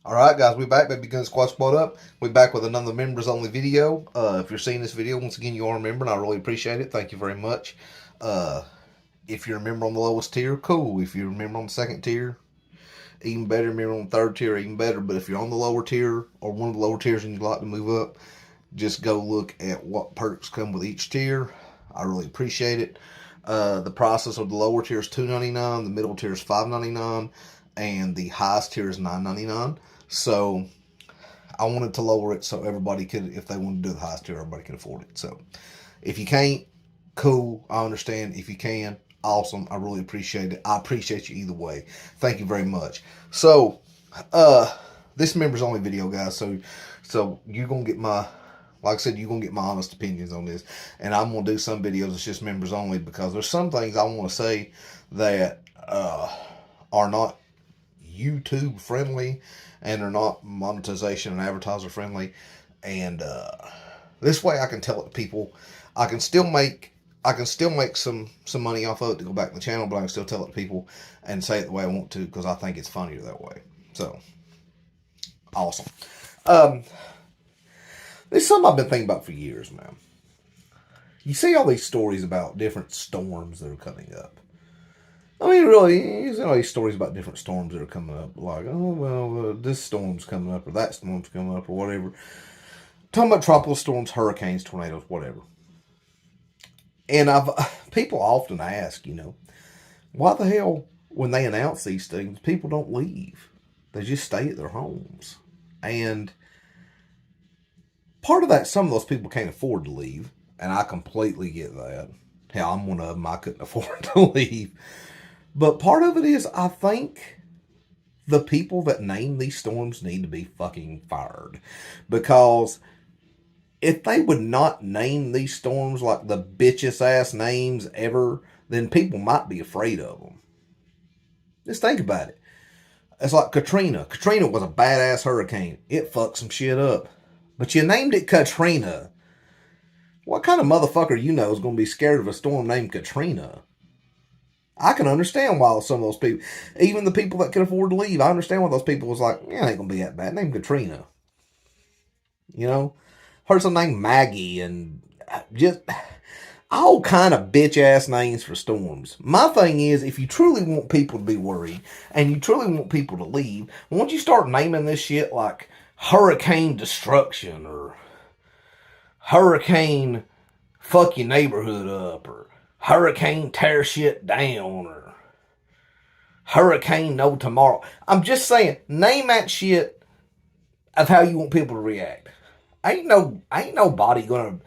Alright guys, we back. Baby Gun Squad up. We back with another members only video. If you're seeing this video, once again you are a member and I really appreciate it. Thank you very much. If you're a member on the lowest tier, cool. If you're a member on the second tier, even better. Member on the third tier, even better. But if you're on the lower tier or one of the lower tiers and you'd like to move up, just go look at what perks come with each tier. I really appreciate it. The prices of the lower tier is $2.99, the middle tier is $5.99, and the highest tier is $9.99. So I wanted to lower it so everybody could, if they want to do the highest tier, everybody can afford it. So if you can't, cool, I understand. If you can, awesome. I really appreciate it. I appreciate you either way. Thank you very much. So this members only video, guys. So you're gonna get my, like I said, you're going to get my honest opinions on this. And I'm going to do some videos that's just members only because there's some things I want to say that are not YouTube friendly and are not monetization and advertiser friendly. And this way I can tell it to people. I can still make some money off of it to go back to the channel, but I can still tell it to people and say it the way I want to because I think it's funnier that way. So, awesome. This is something I've been thinking about for years, man. You see all these stories about different storms that are coming up. I mean, really, you see all these stories about different storms that are coming up. Like, oh, well, this storm's coming up, or that storm's coming up, or whatever. Talking about tropical storms, hurricanes, tornadoes, whatever. And people often ask, why the hell, when they announce these things, people don't leave? They just stay at their homes. And part of that, some of those people can't afford to leave, and I completely get that. Hell, I'm one of them. I couldn't afford to leave. But part of it is, I think the people that name these storms need to be fucking fired. Because if they would not name these storms like the bitchest ass names ever, then people might be afraid of them. Just think about it. It's like Katrina. Katrina was a badass hurricane. It fucked some shit up. But you named it Katrina. What kind of motherfucker is going to be scared of a storm named Katrina? I can understand why some of those people, even the people that can afford to leave, I understand why those people was like, yeah, it ain't going to be that bad. Name Katrina. Heard some named Maggie and just all kind of bitch-ass names for storms. My thing is, if you truly want people to be worried and you truly want people to leave, why don't you start naming this shit like Hurricane Destruction or Hurricane Fuck Your Neighborhood Up or Hurricane Tear Shit Down or Hurricane No Tomorrow. I'm just saying, name that shit of how you want people to react. Ain't nobody gonna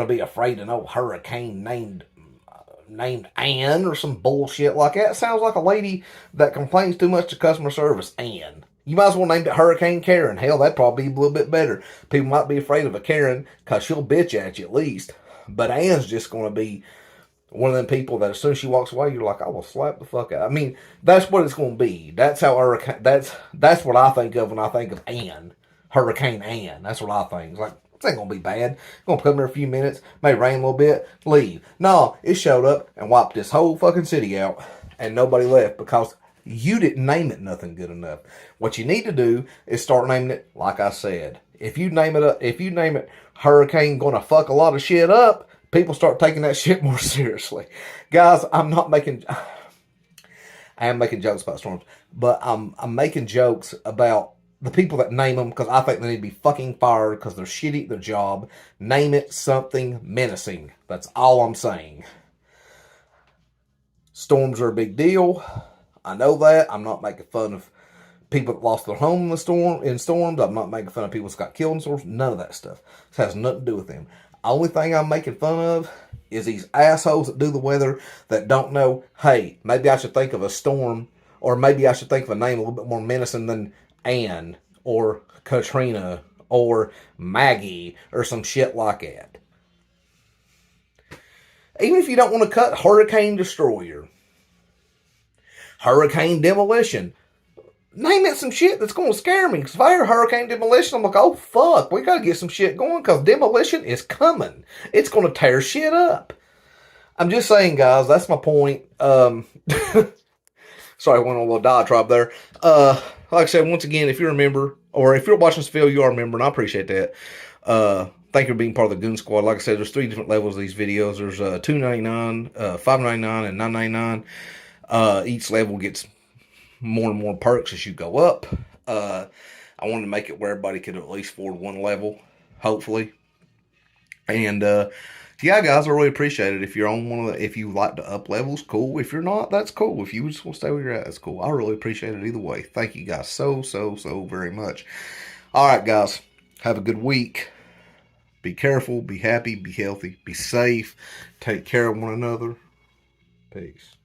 be afraid of no hurricane named Ann or some bullshit like that. It sounds like a lady that complains too much to customer service. Ann. You might as well name it Hurricane Karen. Hell, that'd probably be a little bit better. People might be afraid of a Karen because she'll bitch at you at least. But Ann's just going to be one of them people that as soon as she walks away, you're like, I will slap the fuck out. I mean, that's what it's going to be. That's how that's what I think of when I think of Ann. Hurricane Ann. That's what I think. It's like, it ain't going to be bad. It's going to come there a few minutes, may rain a little bit, leave. No, it showed up and wiped this whole fucking city out and nobody left because you didn't name it nothing good enough. What you need to do is start naming it like I said. If you name it Hurricane Gonna Fuck a Lot of Shit Up, people start taking that shit more seriously. Guys, I am making jokes about storms, but I'm making jokes about the people that name them because I think they need to be fucking fired because they're shitty at their job. Name it something menacing. That's all I'm saying. Storms are a big deal. I know that. I'm not making fun of people that lost their home in storms. I'm not making fun of people that got killed in storms. None of that stuff. This has nothing to do with them. Only thing I'm making fun of is these assholes that do the weather that don't know, hey, maybe I should think of a storm, or maybe I should think of a name a little bit more menacing than Ann, or Katrina, or Maggie, or some shit like that. Even if you don't want to cut Hurricane Destroyer, Hurricane Demolition. Name it some shit that's going to scare me. Because if I hear Hurricane Demolition, I'm like, oh, fuck. We got to get some shit going because demolition is coming. It's going to tear shit up. I'm just saying, guys, that's my point. Sorry, I went on a little diatribe there. like I said, once again, if you're a member, or if you're watching this video, you are a member, and I appreciate that. Thank you for being part of the Goon Squad. Like I said, there's 3 different levels of these videos. There's $2.99, $5.99, and $9.99. Each level gets more and more perks as you go up. I wanted to make it where everybody could at least afford 1 level, hopefully. And yeah, guys, I really appreciate it. If you're on one of the, if you like to up levels, cool. If you're not, that's cool. If you just want to stay where you're at, that's cool. I really appreciate it either way. Thank you guys so very much. All right, guys, have a good week. Be careful, be happy, be healthy, be safe. Take care of one another. Peace.